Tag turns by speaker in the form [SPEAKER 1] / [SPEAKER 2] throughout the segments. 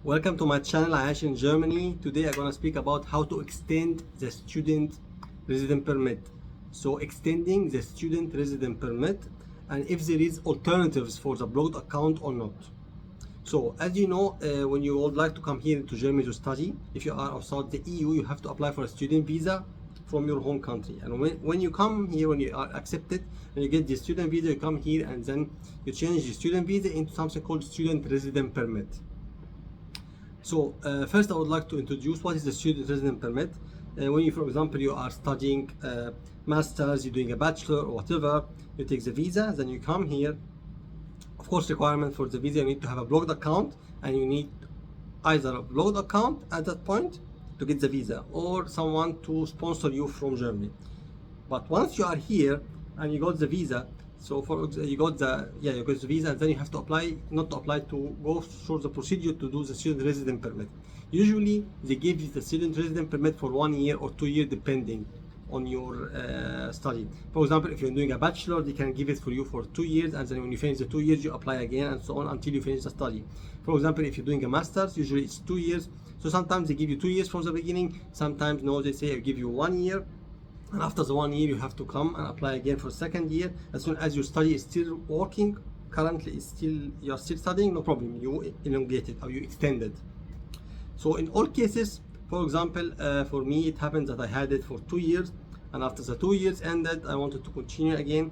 [SPEAKER 1] Welcome to my channel, Ayash in Germany. Today I'm gonna speak about how to extend the student resident permit. So extending the student resident permit and if there is alternatives for the blocked account or not. So as you know, when you would like to come here to Germany to study, if you are outside the EU, you have to apply for a student visa from your home country. And when you come here, when you are accepted and you get the student visa, you come here and then you change the student visa into something called student resident permit. So first I would like to introduce what is the student resident permit. When you, for example, you are studying masters, you're doing a bachelor or whatever, you take the visa, then you come here. Of course, requirement for the visa, you need to have a blocked account and you need either a blocked account at that point to get the visa or someone to sponsor you from Germany. But once you are here and you got the visa, so you got the visa, and then you have to apply, not to apply, to go through the procedure to do the student resident permit. Usually they give you the student resident permit for 1 year or 2 years depending on your study. For example, if you're doing a bachelor, they can give it for you for 2 years, and then when you finish the 2 years you apply again and so on until you finish the study. For example, if you're doing a master's, usually it's 2 years. So sometimes they give you 2 years from the beginning, sometimes no, they say I give you 1 year. And after the 1 year, you have to come and apply again for second year. As soon as your study is still working, currently you're still studying, no problem. You elongate it or you extend it. So in all cases, for example, for me, it happened that I had it for 2 years, and after the 2 years ended, I wanted to continue again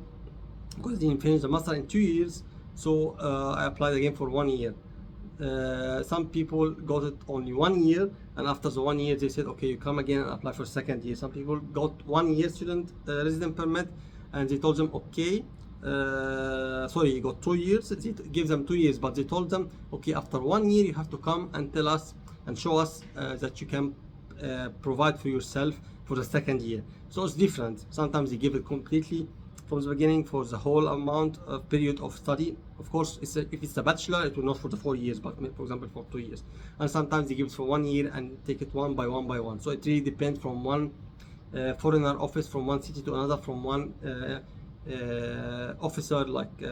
[SPEAKER 1] because I didn't finish the master in 2 years. So I applied again for 1 year. Some people got it only 1 year, and after the 1 year they said okay, you come again and apply for second year. Some people got 1 year student resident permit and they told them okay, sorry, you got 2 years, they give them 2 years, but they told them okay, after 1 year you have to come and tell us and show us that you can provide for yourself for the second year. So it's different. Sometimes they give it completely from the beginning for the whole amount of period of study. Of course, if it's a bachelor, it will not for the 4 years, but for example for 2 years. And sometimes they give it for 1 year and take it one by one. So it really depends from one foreigner office, from one city to another, from one officer, like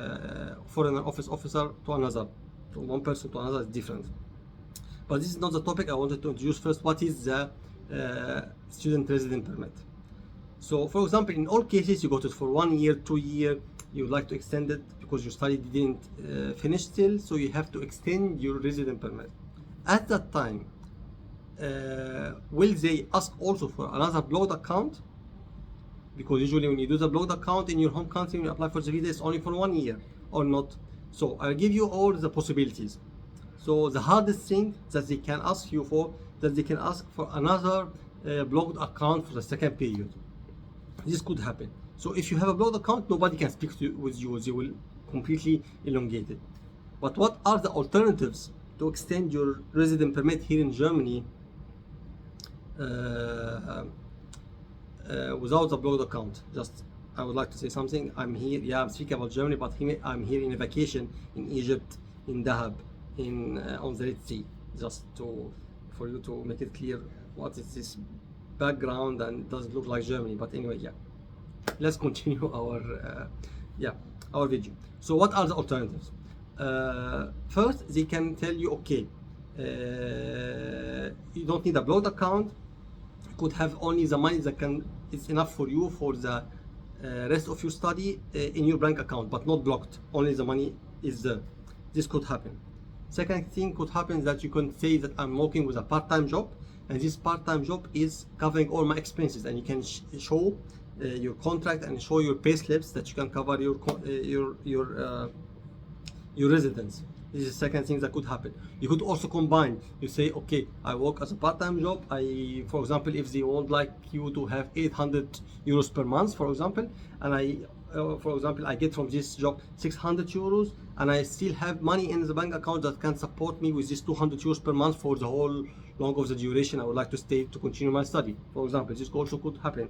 [SPEAKER 1] foreigner office officer to another, from one person to another is different. But this is not the topic. I wanted to introduce first what is the student resident permit. So for example, in all cases, you got it for 1 year, 2 year, you would like to extend it because your study didn't finish still, so you have to extend your resident permit. At that time, will they ask also for another blocked account? Because usually when you do the blocked account in your home country, when you apply for the visa, it's only for 1 year or not. So I'll give you all the possibilities. So the hardest thing that they can ask you for, that they can ask for another blocked account for the second period. This could happen. So if you have a blocked account, nobody can speak with you. They will completely elongate it. But what are the alternatives to extend your resident permit here in Germany without a blocked account? Just, I would like to say something. I'm here, yeah, I'm speaking about Germany, but I'm here in a vacation in Egypt, in Dahab, on the Red Sea. Just for you to make it clear what is this background, and it doesn't look like Germany, but anyway, yeah, let's continue our video. So what are the alternatives? First, they can tell you okay, you don't need a blocked account, you could have only the money that is enough for you for the rest of your study in your bank account, but not blocked, only the money is there. This could happen. Second thing could happen that you can say that I'm working with a part-time job, and this part-time job is covering all my expenses, and you can show your contract and show your pay slips that you can cover your residence. This is the second thing that could happen. You could also combine. You say, okay, I work as a part-time job. For example, if they would like you to have 800 euros per month, for example, and for example, I get from this job 600 euros, and I still have money in the bank account that can support me with this 200 euros per month for the whole long of the duration I would like to stay to continue my study. For example, this also could happen.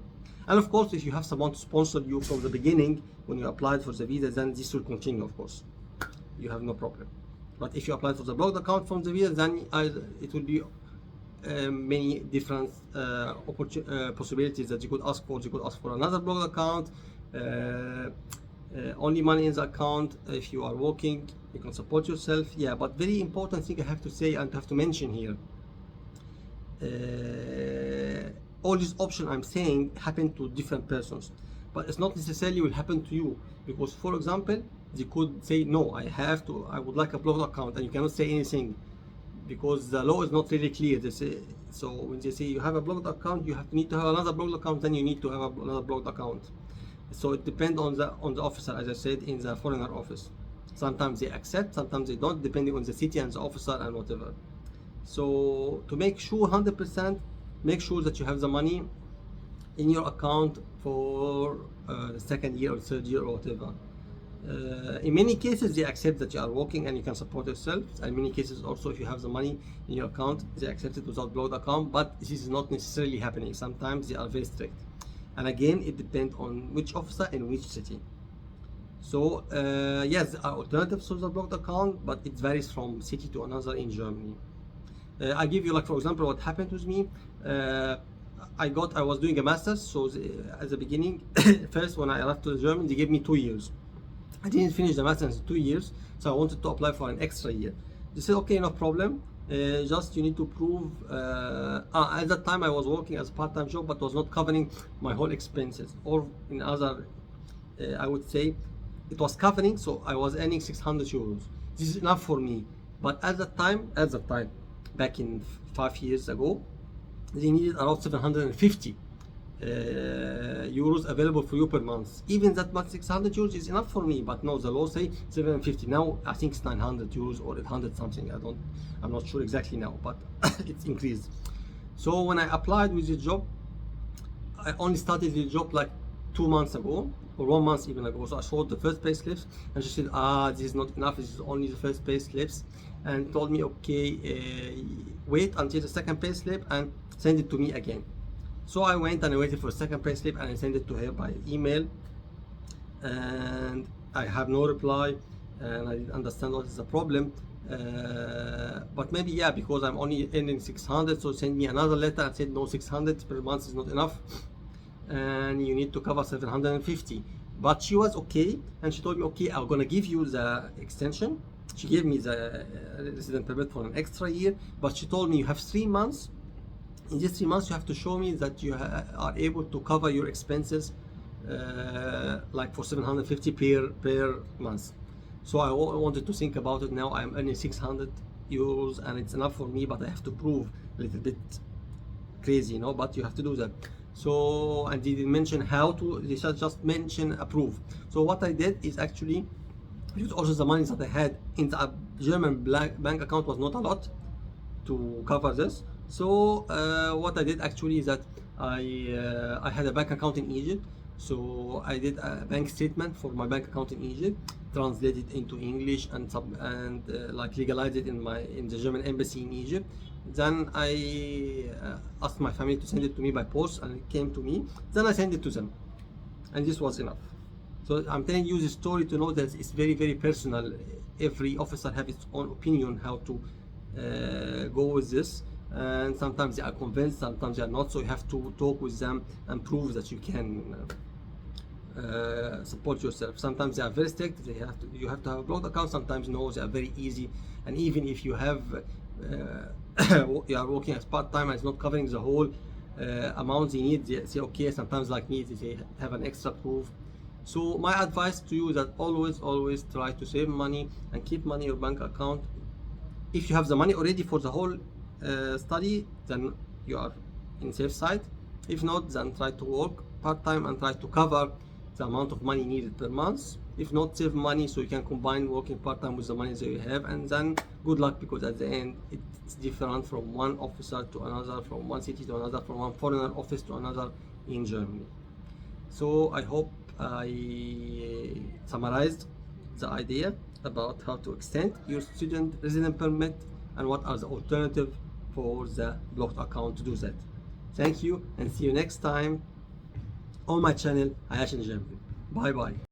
[SPEAKER 1] And of course, if you have someone to sponsor you from the beginning when you applied for the visa, then this will continue, of course. You have no problem. But if you apply for the blocked account from the visa, then it will be many different possibilities that you could ask for. You could ask for another blocked account, only money in the account if you are working you can support yourself. Yeah, but very important thing I have to say and have to mention here, all these options I'm saying happen to different persons, but it's not necessarily will happen to you, because for example they could say no, I would like a blocked account, and you cannot say anything because the law is not really clear. They say, so when they say you have a blocked account, you need to have another blocked account, then you need to have another blocked account. So it depends on the officer, as I said, in the foreigner office. Sometimes they accept, sometimes they don't, depending on the city and the officer and whatever. So to make sure 100%, make sure that you have the money in your account for the second year or third year or whatever. In many cases they accept that you are working and you can support yourself, and in many cases also if you have the money in your account they accept it without blocked account, but this is not necessarily happening. Sometimes they are very strict, and again it depends on which officer and which city. So yes, there are alternatives to the blocked account, but it varies from city to another in Germany. I give you, like, for example, what happened with me. I was doing a master's, so at the beginning first when I arrived to Germany they gave me 2 years. I didn't finish the master's in 2 years, so I wanted to apply for an extra year. They said okay, no problem, just you need to prove, at that time I was working as a part-time job but was not covering my whole expenses, or in other, I would say it was covering, so I was earning 600 euros. This is enough for me, but at that time, back in 5 years ago, they needed around 750 euros available for you per month. Even that much, 600 euros is enough for me, but no, the law say 750. Now I think it's 900 euros or 800 something. I'm not sure exactly now, but it's increased. So when I applied with the job, I only started the job like 2 months ago, or 1 month even ago. So I saw the first pay slips and she said, this is not enough, this is only the first pay slips, and told me okay, wait until the second pay slip and send it to me again. So I went and I waited for a second pay slip and I sent it to her by email, and I have no reply, and I didn't understand what is the problem. But maybe, yeah, because I'm only earning 600, so send me another letter and said no, 600 per month is not enough and you need to cover 750. But she was okay, and she told me okay, I'm gonna give you the extension. She gave me the resident permit for an extra year, but she told me you have 3 months. In these 3 months you have to show me that you are able to cover your expenses, like for 750 per month. So I wanted to think about it. Now I'm earning 600 euros and it's enough for me, but I have to prove a little bit crazy, you know, but you have to do that. So, and they didn't mention how to, they just mention approve. So what I did is actually, because also the money that I had in the German bank account was not a lot to cover this. So what I did actually is that I had a bank account in Egypt. So I did a bank statement for my bank account in Egypt, translated into English and like legalized it in the German embassy in Egypt. Then I asked my family to send it to me by post, and it came to me. Then I sent it to them, and this was enough. So I'm telling you this story to know that it's very, very personal. Every officer has its own opinion how to go with this, and sometimes they are convinced, sometimes they are not. So you have to talk with them and prove that you can support yourself. Sometimes they are very strict. You have to have a blocked account. Sometimes no, they are very easy. And even if you have you are working as part-time and it's not covering the whole amount they need, they say okay. Sometimes like me, they have an extra proof. So my advice to you is that always try to save money and keep money in your bank account. If you have the money already for the whole study, then you are in safe side. If not, then try to work part-time and try to cover the amount of money needed per month. If not, save money so you can combine working part-time with the money that you have, and then good luck, because at the end it's different from one officer to another, from one city to another, from one foreigner office to another in Germany. So I hope I summarized the idea about how to extend your student resident permit and what are the alternatives for the blocked account to do that. Thank you, and see you next time on my channel, Ayash in Germany. Bye bye.